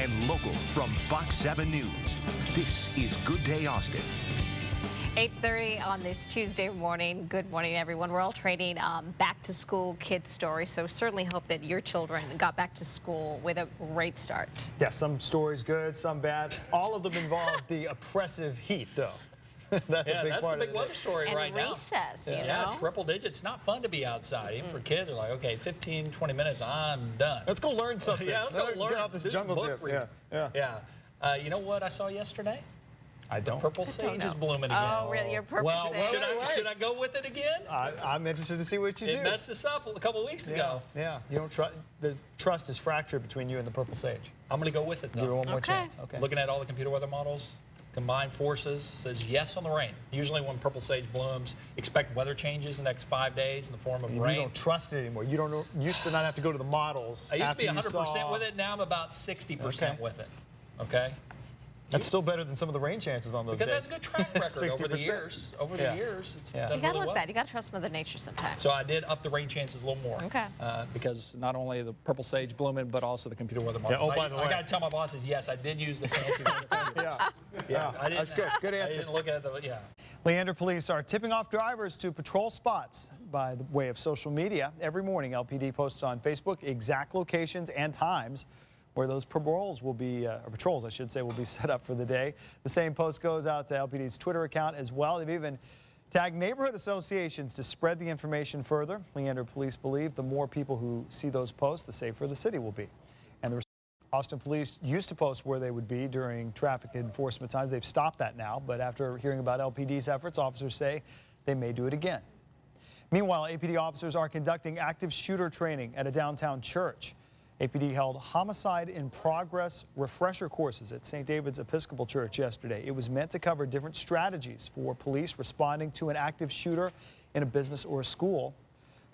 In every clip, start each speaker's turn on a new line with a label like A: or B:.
A: and local from Fox 7 News. This is Good Day Austin.
B: 8:30 on this Tuesday morning. Good morning, everyone. We're all trading back to school kids stories, so certainly hope that your children got back to school with a great start.
C: Yeah, some stories good, some bad. All of them involve the oppressive heat, though. That's
D: the big weather story
B: and
D: right now.
B: recess, you know?
D: Yeah, triple digits. Not fun to be outside. Even for kids, they're like, okay, 15, 20 minutes, I'm done.
C: Let's go learn something.
D: Yeah, let's go learn.
C: Get off this jungle
D: book
C: gym.
D: reading. Yeah. You know what I saw yesterday?
C: I don't.
D: Purple sage is blooming again.
B: Oh, really? Your purple sage?
D: Should I go with it again?
C: I'm interested to see what you do.
D: It messed us up a couple weeks ago.
C: Yeah, you don't trust. The trust is fractured between you and the purple sage.
D: I'm going to go with it, though.
C: Give it one more
B: Okay.
C: chance. Okay.
D: Looking at all the computer weather models, combined forces says yes on the rain. Usually when purple sage blooms, expect weather changes in the next 5 days in the form of
C: You
D: rain.
C: don't trust it anymore. You don't used to not have to go to the models.
D: I used to be
C: after you
D: 100%
C: saw-
D: with it. Now I'm about 60%
C: Okay.
D: with it. Okay?
C: That's still better than some of the rain chances on those
D: Because
C: days.
D: that's a good track record over the
C: 60%.
D: years. Over the
C: Yeah.
D: years, it's
C: Yeah.
D: done
B: You gotta
D: really
B: look
D: well.
B: bad. You gotta trust Mother Nature sometimes.
D: So I did up the rain chances a little more.
B: Okay.
D: Because not only the purple sage blooming, but also the computer weather models.
C: oh, by the way.
D: I got to tell my bosses, yes, I did use the fancy weather.
C: Yeah.
D: I didn't,
C: That's good. Good
D: I
C: answer.
D: didn't look at the,
C: Leander police are tipping off drivers to patrol spots by the way of social media. Every morning, LPD posts on Facebook exact locations and times where those patrols will be, or patrols, I should say, will be set up for the day. The same post goes out to LPD's Twitter account as well. They've even tagged neighborhood associations to spread the information further. Leander police believe the more people who see those posts, the safer the city will be. And the Austin police used to post where they would be during traffic enforcement times. They've stopped that now, but after hearing about LPD's efforts, officers say they may do it again. Meanwhile, APD officers are conducting active shooter training at a downtown church. APD held homicide in progress refresher courses at St. David's Episcopal Church yesterday. It was meant to cover different strategies for police responding to an active shooter in a business or a school.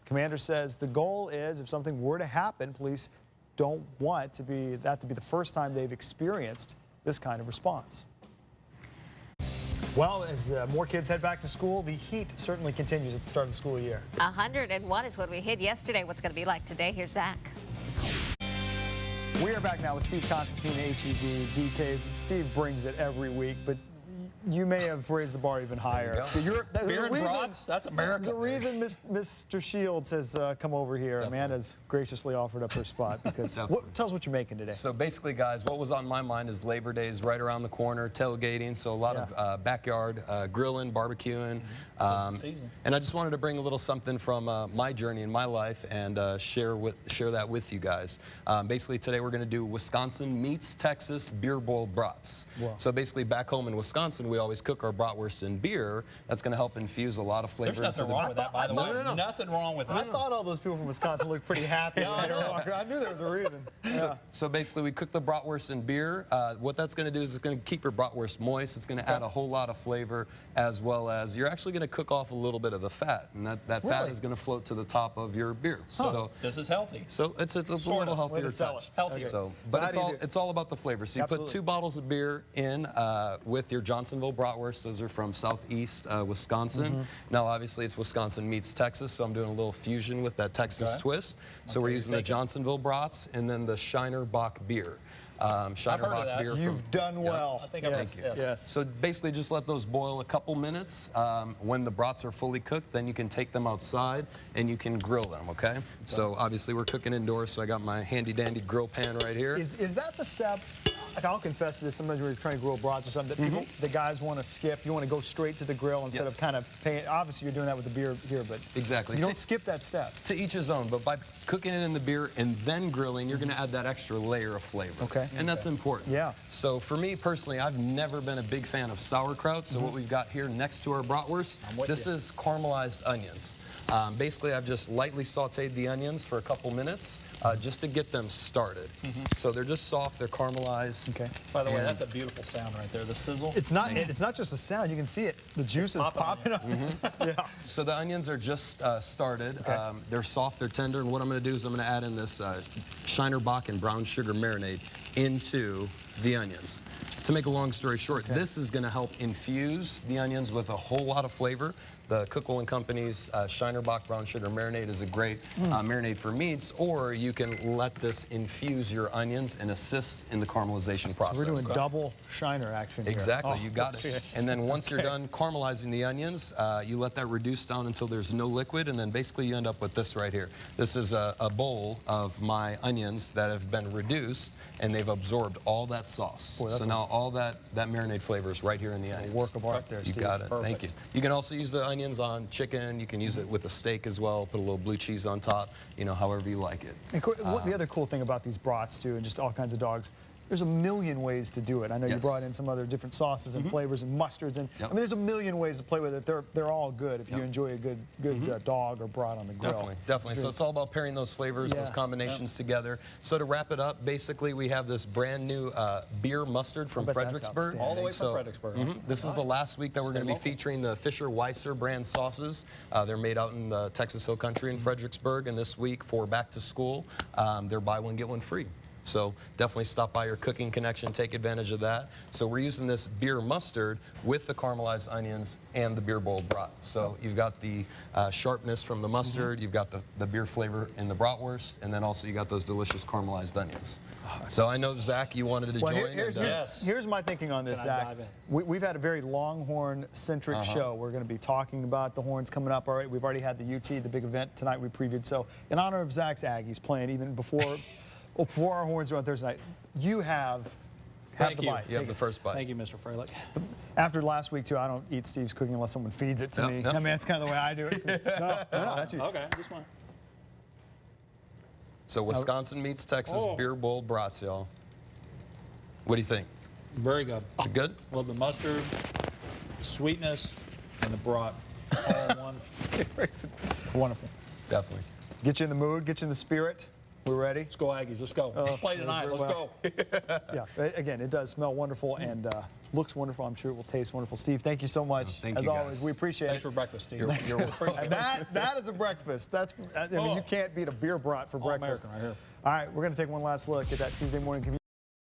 C: The commander says the goal is if something were to happen, police don't want that to be the first time they've experienced this kind of response. Well, as more kids head back to school, the heat certainly continues at the start of the school year.
B: 101 is what we hit yesterday. What's going to be like today? Here's Zach.
C: We are back now with Steve Constantine, HEB, BKs. Steve brings it every week, but you may have raised the bar even higher.
D: Beer and brats, that's America.
C: There's a reason Mr. Shields has come over here.
E: Definitely.
C: Amanda's graciously offered up her spot because tell us what you're making today.
E: So basically, guys, what was on my mind is Labor Day is right around the corner, tailgating, so a lot of backyard grilling, barbecuing.
D: Tis the season.
E: And I just wanted to bring a little something from my journey in my life and share that with you guys. Basically, today we're going to do Wisconsin meets Texas beer bowl brats.
C: Wow.
E: So basically, back home in Wisconsin, we always cook our bratwurst in beer. That's going to help infuse a lot of flavor.
D: There's nothing wrong with that, by the way.
E: No.
D: Nothing wrong with
C: I
D: that.
C: thought all those people from Wisconsin looked pretty happy when they were walking around. I knew there was a reason. Yeah.
E: So basically, we cook the bratwurst in beer. What that's going to do is it's going to keep your bratwurst moist. It's going to add a whole lot of flavor, as well as you're actually going to cook off a little bit of the fat, and that fat is going to float to the top of your beer. So
D: This is healthy.
E: So it's a
D: Sort
E: little
D: of.
E: healthier
C: Way to sell
E: touch.
C: it.
D: Healthier.
E: So,
C: But
E: but
C: how do you
E: it's all about the flavor. So you
C: Absolutely.
E: put 2 bottles of beer in with your Johnsonville bratwurst. Those are from southeast Wisconsin. Now, obviously, it's Wisconsin meets Texas, so I'm doing a little fusion with that Texas twist. So we're using the Johnsonville brats and then the Shiner Bock beer. Shiner
D: heard of
E: Bock
D: that.
E: beer.
C: You've done well.
D: I think
C: Yes.
E: So basically just let those boil a couple minutes. When the brats are fully cooked, then you can take them outside and you can grill them, okay? So obviously we're cooking indoors, so I got my handy dandy grill pan right here.
C: Is that the step? Like I'll confess to this, sometimes when you're trying to grill brats or something, that the guys want to skip. You want to go straight to the grill instead of kind of paying. Obviously, you're doing that with the beer here, but
E: Exactly.
C: you don't skip that step.
E: To each his own, but by cooking it in the beer and then grilling, you're going to add that extra layer of flavor.
C: Okay.
E: And that's important.
C: Yeah.
E: So for me personally, I've never been a big fan of sauerkraut. So what we've got here next to our bratwurst, this is caramelized onions. Basically, I've just lightly sauteed the onions for a couple minutes. Just to get them started. So they're just soft, they're caramelized.
C: Okay.
D: By the way, that's a beautiful sound right there, the sizzle.
C: It's not just a sound. You can see it. The juice is popping up. Yeah.
E: So the onions are just started. They're soft, they're tender, and what I'm going to do is I'm going to add in this Shiner Bock and brown sugar marinade. into the onions. To make a long story short, this is going to help infuse the onions with a whole lot of flavor. The Cook-Owen Company's Shiner Bock brown sugar marinade is a great marinade for meats, or you can let this infuse your onions and assist in the caramelization process.
C: So we're doing double Shiner action here.
E: Exactly,
C: Oh,
E: you got it. And then once you're done caramelizing the onions, you let that reduce down until there's no liquid, and then basically you end up with this right here. This is a bowl of my onions that have been reduced, and they've absorbed all that sauce.
C: Boy,
E: so now all that marinade flavor is right here in the onions.
C: Work of art there,
E: You
C: Steve.
E: got it.
D: Perfect.
E: Thank you. You can also use the onions on chicken. You can use it with a steak as well. Put a little blue cheese on top. You know, however you like it.
C: And the other cool thing about these brats too, and just all kinds of dogs, there's a million ways to do it. I know you
E: Yes.
C: brought in some other different sauces and flavors and mustards, and
E: Yep.
C: I mean, there's a million ways to play with it. They're all good if you enjoy a good dog or brat on the grill.
E: Definitely, definitely. So it's all about pairing those flavors, those
C: Yeah.
E: combinations together. So to wrap it up, basically we have this brand new beer mustard from
C: bet that's
E: Fredericksburg.
C: outstanding.
D: All the way from Fredericksburg.
E: This is the last week that we're going to be
D: local.
E: featuring the Fisher Weiser brand sauces. They're made out in the Texas Hill Country in Fredericksburg, and this week for back to school, they're buy one, get one free. So definitely stop by your Cooking Connection, take advantage of that. So we're using this beer mustard with the caramelized onions and the beer bowl brat. So you've got the sharpness from the mustard, you've got the beer flavor in the bratwurst, and then also you got those delicious caramelized onions. So I know, Zach, you wanted to
C: Well,
E: join.
D: Yes.
C: here's my thinking on this,
D: Can I
C: Zach.
D: dive in?
C: We've had a very Longhorn-centric show. We're going to be talking about the Horns coming up. All right, we've already had the UT, the big event tonight we previewed. So in honor of Zach's Aggies playing even before our Horns are on Thursday night, you have
D: Thank
C: the
D: you.
C: bite.
E: you have the first bite.
D: Thank you, Mr. Freilich.
C: After last week, too, I don't eat Steve's cooking unless someone feeds it to
E: No,
C: me.
E: no.
C: I mean, that's kind of the way I do it. So, no, that's you.
D: Okay, this one.
E: So Wisconsin meets Texas
D: Oh.
E: beer bowl brats, y'all. What do you think?
D: Very good.
E: Good?
D: Love the mustard, the sweetness, and the brat. All in one.
C: Wonderful.
E: Definitely.
C: Get you in the mood, get you in the spirit. We're ready?
D: Let's go, Aggies. Let's go. Let's play tonight. Let's
C: well.
D: go.
C: Yeah, again, it does smell wonderful and looks wonderful. I'm sure it will taste wonderful. Steve, thank you so much.
E: thank
C: As
E: you,
C: always,
E: guys.
C: we appreciate
D: Thanks
C: it.
D: for breakfast, Steve.
E: You're welcome.
C: And that is a breakfast. I mean,
D: Oh.
C: you can't beat a beer brat for breakfast.
D: All-American right here.
C: All right, we're going to take one last look at that Tuesday morning.